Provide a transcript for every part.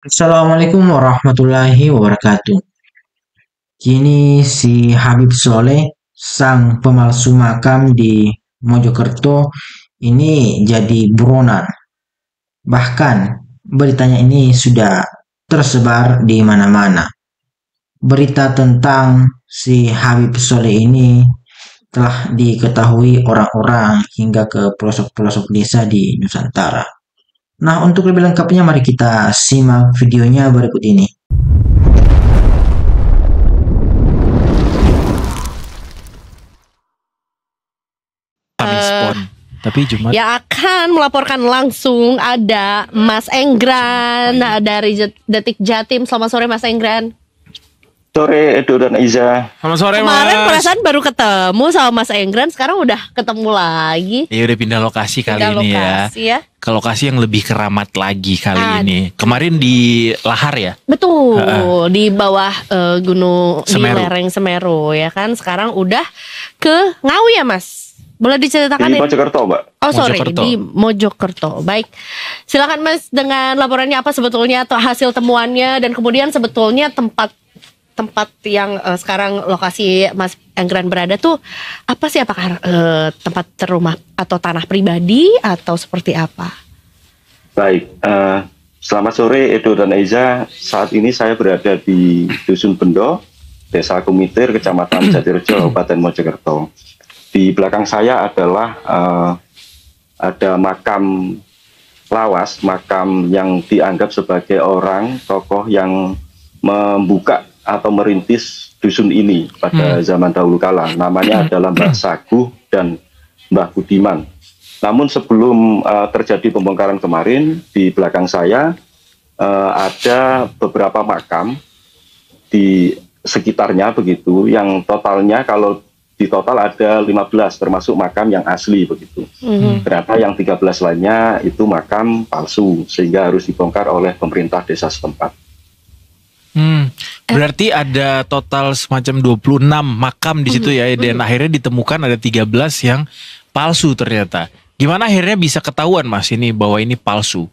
Assalamualaikum warahmatullahi wabarakatuh. Kini si Habib Soleh, sang pemalsu makam di Mojokerto, ini jadi buronan. Bahkan beritanya ini sudah tersebar di mana-mana. Berita tentang si Habib Soleh ini telah diketahui orang-orang hingga ke pelosok-pelosok desa di Nusantara. Nah, untuk lebih lengkapnya mari kita simak videonya berikut ini. Kamis Eh, Pon. Tapi Jumat yang akan melaporkan langsung ada Mas Enggran dari Detik Jatim. Selamat sore Mas Enggran. Sore Edo dan Iza. selamat sore Kemarin Mas. perasaan baru ketemu sama Mas Enggran, sekarang udah ketemu lagi. Ya udah pindah lokasi kali Pindah ini lokasi ya. Ke lokasi yang lebih keramat lagi kali Aduh. ini. Kemarin di Lahar ya. Betul, di bawah gunung Semeru. di lereng Semeru ya kan. Sekarang udah ke Ngawi ya Mas. Boleh diceritakan Di ya? Mojokerto, Mbak. Oh sorry, Mojokerto. di Mojokerto. Baik, silakan Mas dengan laporannya apa sebetulnya atau hasil temuannya dan kemudian sebetulnya tempat yang sekarang lokasi Mas Enggran berada tuh apa sih? Apakah tempat rumah atau tanah pribadi atau seperti apa? Baik, selamat sore Edo dan Iza. Saat ini saya berada di Dusun Bendo, Desa Kumitir, Kecamatan Jatirejo, Kabupaten Mojokerto. Di belakang saya adalah ada makam lawas, makam yang dianggap sebagai orang tokoh yang membuka atau merintis dusun ini pada zaman dahulu kala. Namanya adalah Mbah Saguh dan Mbah Budiman. Namun sebelum terjadi pembongkaran kemarin, di belakang saya ada beberapa makam di sekitarnya begitu, yang totalnya kalau di total ada 15 termasuk makam yang asli begitu. Ternyata yang 13 lainnya itu makam palsu sehingga harus dibongkar oleh pemerintah desa setempat. Berarti ada total semacam 26 makam di situ ya. Dan akhirnya ditemukan ada 13 yang palsu ternyata. Gimana akhirnya bisa ketahuan Mas ini bahwa ini palsu?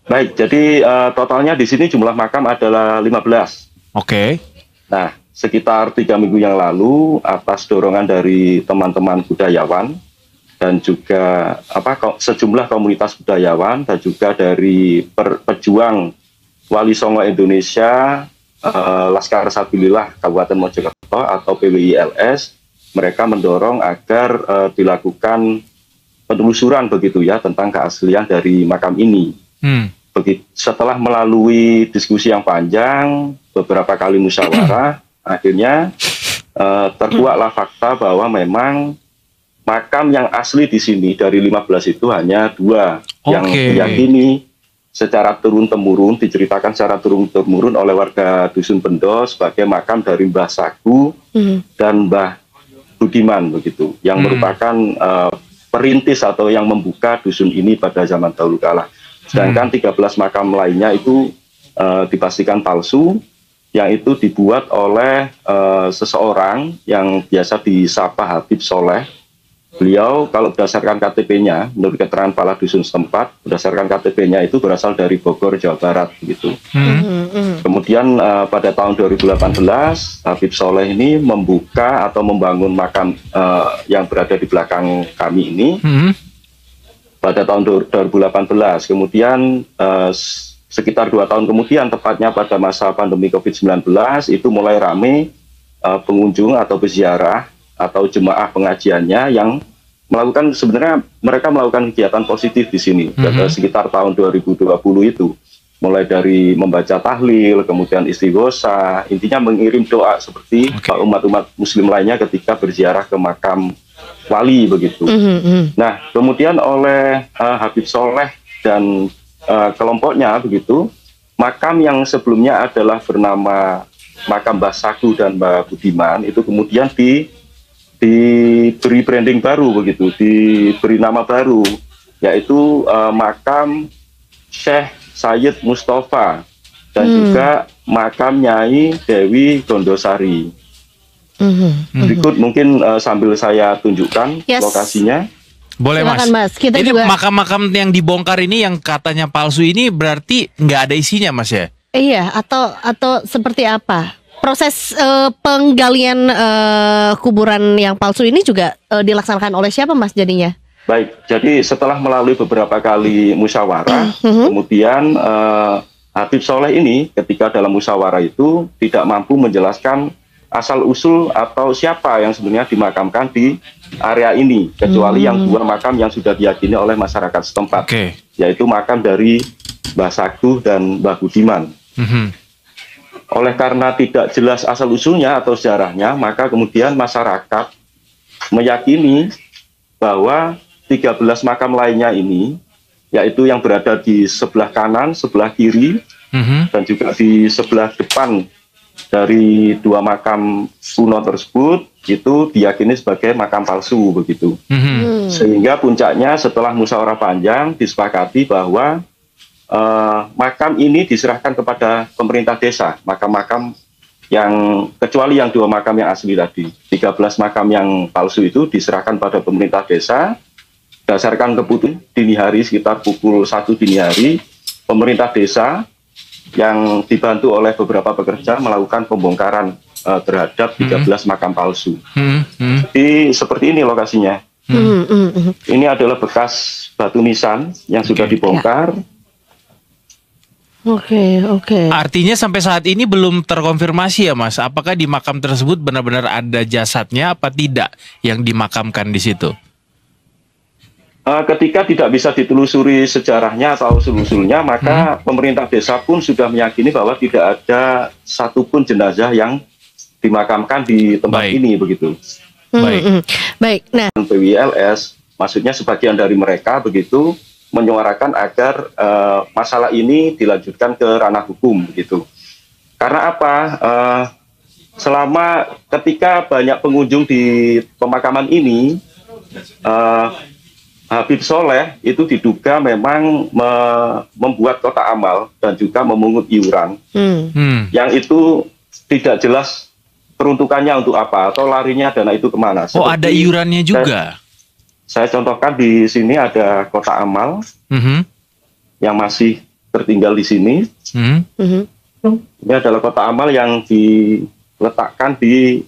Baik, jadi totalnya di sini jumlah makam adalah 15. Oke. Nah, sekitar 3 minggu yang lalu atas dorongan dari teman-teman budayawan dan juga sejumlah komunitas budayawan dan juga dari pejuang Wali Songo Indonesia, Laskar Sabilillah Kabupaten Mojokerto atau PWILS, mereka mendorong agar dilakukan penelusuran begitu ya tentang keaslian dari makam ini. Setelah melalui diskusi yang panjang, beberapa kali musyawarah, akhirnya terkuaklah fakta bahwa memang makam yang asli di sini dari 15 itu hanya 2 yang diyakini secara turun-temurun, diceritakan secara turun-temurun oleh warga Dusun Bendo sebagai makam dari Mbah Saguh dan Mbah Budiman begitu, yang merupakan perintis atau yang membuka dusun ini pada zaman dahulu kala. Sedangkan 13 makam lainnya itu dipastikan palsu, yang itu dibuat oleh seseorang yang biasa disapa Habib Soleh. Beliau kalau berdasarkan KTP-nya, menurut keterangan kepala dusun setempat, berdasarkan KTP-nya itu berasal dari Bogor, Jawa Barat gitu. Kemudian pada tahun 2018 Habib Soleh ini membuka atau membangun makam yang berada di belakang kami ini pada tahun 2018. Kemudian sekitar 2 tahun kemudian, tepatnya pada masa pandemi COVID-19, itu mulai ramai pengunjung atau peziarah atau jemaah pengajiannya yang melakukan, sebenarnya mereka melakukan kegiatan positif di sini sekitar tahun 2020 itu, mulai dari membaca tahlil, kemudian istighosah, intinya mengirim doa seperti umat-umat muslim lainnya ketika berziarah ke makam wali begitu. Nah, kemudian oleh Habib Soleh dan kelompoknya begitu, makam yang sebelumnya adalah bernama makam Mbah Saguh dan Mbah Budiman itu kemudian diberi branding baru begitu, diberi nama baru, yaitu makam Syekh Sayyid Mustafa dan juga makam Nyai Dewi Gondosari. Berikut mungkin sambil saya tunjukkan lokasinya. Boleh Silakan, Mas. Kita ini juga makam-makam yang dibongkar ini yang katanya palsu ini berarti nggak ada isinya Mas ya? iya atau seperti apa? Proses penggalian kuburan yang palsu ini juga dilaksanakan oleh siapa, Mas, jadinya? Baik, jadi setelah melalui beberapa kali musyawarah, kemudian Habib Soleh ini ketika dalam musyawarah itu tidak mampu menjelaskan asal-usul atau siapa yang sebenarnya dimakamkan di area ini, kecuali yang 2 makam yang sudah diyakini oleh masyarakat setempat, yaitu makam dari Mbah Saguh dan Mbah Budiman. Oleh karena tidak jelas asal-usulnya atau sejarahnya, maka kemudian masyarakat meyakini bahwa 13 makam lainnya ini, yaitu yang berada di sebelah kanan, sebelah kiri, dan juga di sebelah depan dari 2 makam kuno tersebut, itu diyakini sebagai makam palsu begitu. Sehingga puncaknya setelah musyawarah panjang disepakati bahwa makam ini diserahkan kepada pemerintah desa, makam-makam yang kecuali yang 2 makam yang asli tadi. 13 makam yang palsu itu diserahkan pada pemerintah desa. Berdasarkan keputusan dini hari sekitar pukul 1 dini hari, pemerintah desa yang dibantu oleh beberapa pekerja melakukan pembongkaran terhadap 13 makam palsu. Jadi seperti ini lokasinya. Ini adalah bekas batu nisan yang sudah dibongkar. Oke. Artinya sampai saat ini belum terkonfirmasi ya Mas, apakah di makam tersebut benar-benar ada jasadnya apa tidak yang dimakamkan di situ? Ketika tidak bisa ditelusuri sejarahnya atau usul-usulnya, maka pemerintah desa pun sudah meyakini bahwa tidak ada satupun jenazah yang dimakamkan di tempat ini begitu. Baik. Nah, PWLS, maksudnya sebagian dari mereka begitu menyuarakan agar masalah ini dilanjutkan ke ranah hukum begitu. Karena apa? Selama ketika banyak pengunjung di pemakaman ini, Habib Soleh itu diduga memang membuat kotak amal dan juga memungut iuran, yang itu tidak jelas peruntukannya untuk apa atau larinya dana itu kemana. Oh, ada iurannya juga. Saya contohkan di sini ada kotak amal yang masih tertinggal di sini. Ini adalah kotak amal yang diletakkan di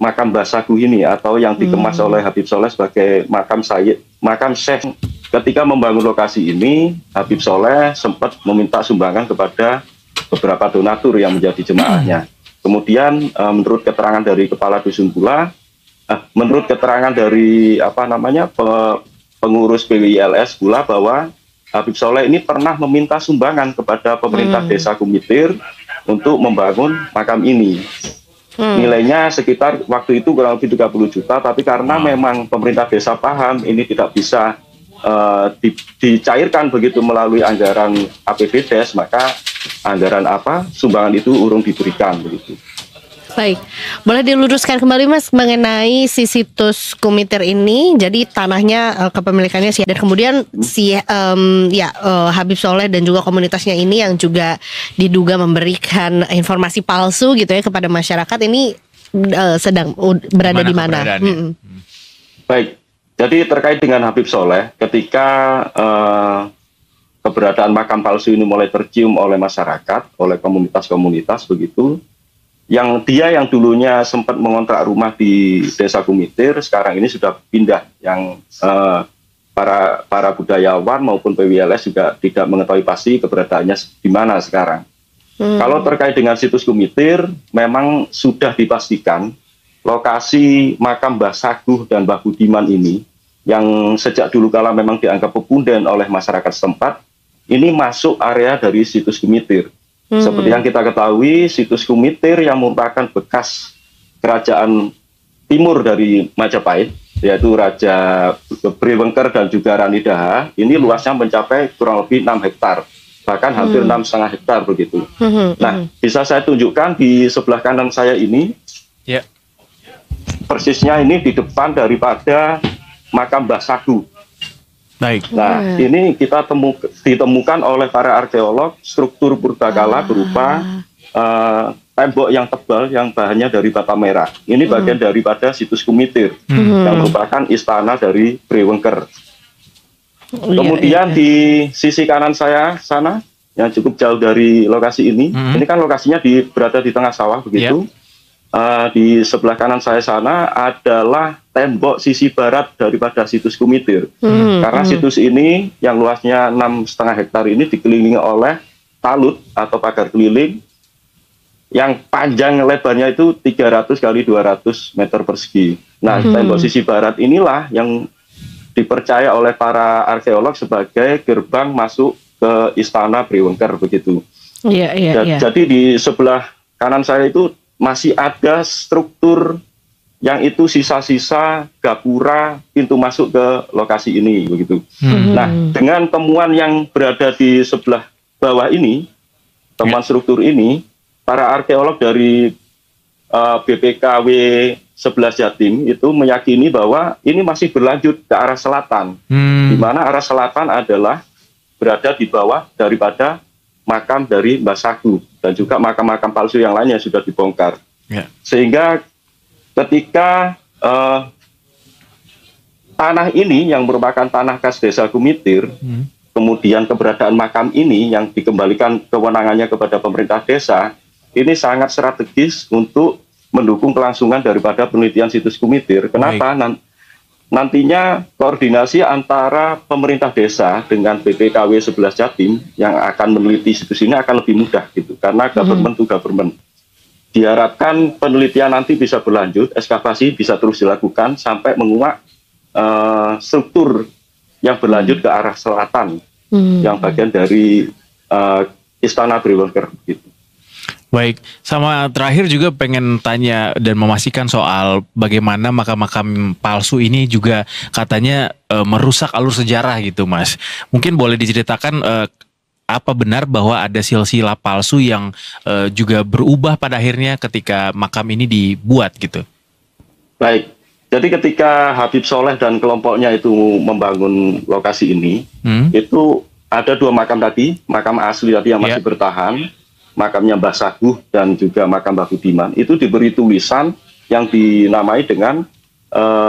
makam Mbah Saguh ini atau yang dikemas oleh Habib Soleh sebagai makam Syekh. Ketika membangun lokasi ini, Habib Soleh sempat meminta sumbangan kepada beberapa donatur yang menjadi jemaahnya. Kemudian menurut keterangan dari kepala dusun pula, menurut keterangan dari pengurus PWILS pula bahwa Habib Soleh ini pernah meminta sumbangan kepada pemerintah desa Kumitir untuk membangun makam ini. Nilainya sekitar waktu itu kurang lebih 30 juta, tapi karena memang pemerintah desa paham ini tidak bisa dicairkan begitu melalui anggaran APBDes, maka anggaran sumbangan itu urung diberikan begitu. Baik, boleh diluruskan kembali Mas mengenai si situs Kumitir ini. Jadi tanahnya kepemilikannya dan kemudian Habib Soleh dan juga komunitasnya ini yang juga diduga memberikan informasi palsu gitu ya kepada masyarakat ini sedang berada di mana? Baik, jadi terkait dengan Habib Soleh, ketika keberadaan makam palsu ini mulai tercium oleh masyarakat, oleh komunitas-komunitas begitu. Yang dulunya sempat mengontrak rumah di Desa Kumitir, sekarang ini sudah pindah. Yang para budayawan maupun PWLS juga tidak mengetahui pasti keberadaannya di mana sekarang. Kalau terkait dengan situs Kumitir, memang sudah dipastikan lokasi makam Mbah Saguh dan Mbah Budiman ini, yang sejak dulu kala memang dianggap pepunden oleh masyarakat setempat, ini masuk area dari situs Kumitir. Seperti yang kita ketahui, situs Kumitir yang merupakan bekas kerajaan timur dari Majapahit, yaitu Raja Brewengker dan juga Rani Daha, ini luasnya mencapai kurang lebih 6 hektar, bahkan hampir 6,5 hektar begitu. Nah, bisa saya tunjukkan di sebelah kanan saya ini, persisnya ini di depan daripada makam Mbah Saguh. Baik. Nah, ini kita ditemukan oleh para arkeolog struktur purbakala berupa tembok yang tebal yang bahannya dari bata merah. Ini bagian daripada situs Kumitir yang merupakan istana dari Brewengker. Kemudian di sisi kanan saya sana yang cukup jauh dari lokasi ini kan lokasinya berada di tengah sawah begitu. Di sebelah kanan saya sana adalah tembok sisi barat daripada situs Kumitir. Karena situs ini yang luasnya 6,5 hektar ini dikelilingi oleh talut atau pagar keliling yang panjang lebarnya itu 300 kali 200 meter persegi. Nah, tembok sisi barat inilah yang dipercaya oleh para arkeolog sebagai gerbang masuk ke istana Brewengker begitu. Jadi di sebelah kanan saya itu masih ada struktur yang itu sisa-sisa gapura pintu masuk ke lokasi ini begitu. Nah, dengan temuan yang berada di sebelah bawah ini, temuan struktur ini, para arkeolog dari BPKW 11 Jatim itu meyakini bahwa ini masih berlanjut ke arah selatan, di mana arah selatan adalah berada di bawah daripada makam dari Mbah Sagu dan juga makam-makam palsu yang lainnya sudah dibongkar. Sehingga ketika tanah ini yang merupakan tanah khas desa Kumitir, kemudian keberadaan makam ini yang dikembalikan kewenangannya kepada pemerintah desa, ini sangat strategis untuk mendukung kelangsungan daripada penelitian situs Kumitir. Kenapa? Nantinya koordinasi antara pemerintah desa dengan BPKW 11 Jatim yang akan meneliti situs ini akan lebih mudah gitu, karena government to government. Diharapkan penelitian nanti bisa berlanjut, ekskavasi bisa terus dilakukan sampai menguak struktur yang berlanjut ke arah selatan, yang bagian dari istana Brewengker gitu. Baik, sama terakhir juga pengen tanya dan memastikan soal bagaimana makam-makam palsu ini juga katanya merusak alur sejarah gitu, Mas. Mungkin boleh diceritakan apa benar bahwa ada silsilah palsu yang juga berubah pada akhirnya ketika makam ini dibuat gitu? Baik, jadi ketika Habib Soleh dan kelompoknya itu membangun lokasi ini, itu ada 2 makam tadi, makam asli tadi yang masih bertahan, makamnya Mbah Saguh dan juga makam Mbah Budiman, itu diberi tulisan yang dinamai dengan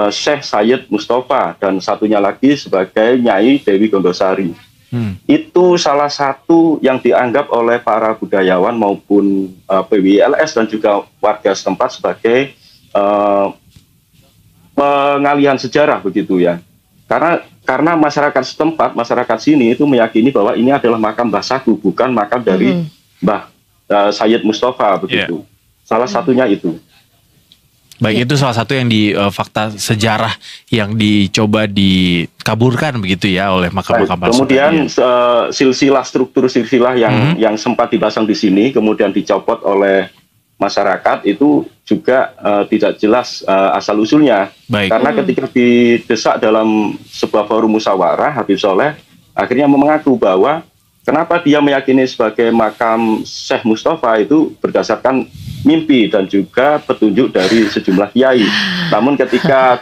Syekh Sayyid Mustafa dan satunya lagi sebagai Nyai Dewi Gondosari. Itu salah satu yang dianggap oleh para budayawan maupun PWLS dan juga warga setempat sebagai pengalihan sejarah begitu ya. Karena masyarakat setempat, masyarakat sini itu meyakini bahwa ini adalah makam Mbah Saguh, bukan makam dari Mbah Sayyid Mustafa begitu. Salah satunya itu. Baik, itu salah satu yang di fakta sejarah yang dicoba dikaburkan begitu ya oleh makam-makam palsu. Kemudian silsilah struktur silsilah yang sempat dipasang di sini kemudian dicopot oleh masyarakat itu juga tidak jelas asal usulnya. Karena ketika didesak dalam sebuah forum musyawarah, Habib Soleh akhirnya mengaku bahwa kenapa dia meyakini sebagai makam Syekh Mustafa itu berdasarkan mimpi dan juga petunjuk dari sejumlah kiai. Namun ketika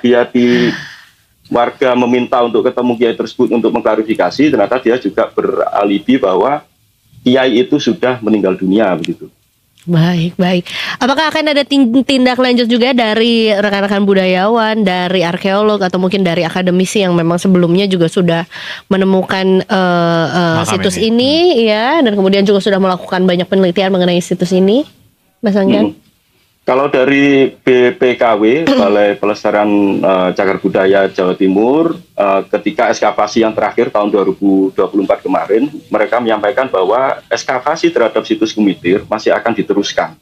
warga meminta untuk ketemu kiai tersebut untuk mengklarifikasi, ternyata dia juga beralibi bahwa kiai itu sudah meninggal dunia begitu. Baik. Apakah akan ada tindak lanjut juga dari rekan-rekan budayawan, dari arkeolog atau mungkin dari akademisi yang memang sebelumnya juga sudah menemukan situs ini ya, dan kemudian juga sudah melakukan banyak penelitian mengenai situs ini, Mas Anggan? Kalau dari BPKW, Balai Pelestarian Cagar Budaya Jawa Timur, ketika ekskavasi yang terakhir tahun 2024 kemarin, mereka menyampaikan bahwa ekskavasi terhadap situs Kumitir masih akan diteruskan.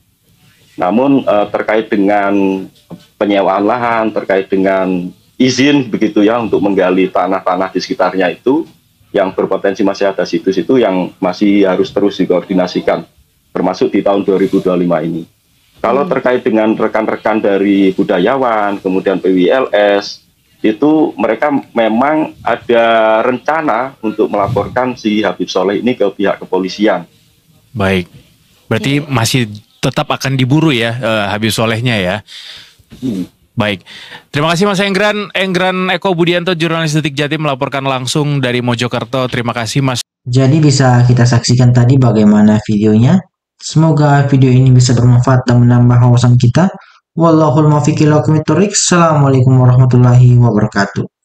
Namun terkait dengan penyewaan lahan, terkait dengan izin begitu ya untuk menggali tanah-tanah di sekitarnya itu, yang berpotensi masih ada situs itu yang masih harus terus dikoordinasikan, termasuk di tahun 2025 ini. Kalau terkait dengan rekan-rekan dari budayawan, kemudian PWLS, itu mereka memang ada rencana untuk melaporkan si Habib Soleh ini ke pihak kepolisian. Baik, berarti masih tetap akan diburu ya Habib Solehnya ya. Baik, terima kasih Mas Enggran Eko Budianto, jurnalis Detik Jatim melaporkan langsung dari Mojokerto. Terima kasih Mas. Jadi bisa kita saksikan tadi bagaimana videonya. Semoga video ini bisa bermanfaat dan menambah wawasan kita. Wallahul muwaffiq ila aqwamit thoriq. Assalamualaikum warahmatullahi wabarakatuh.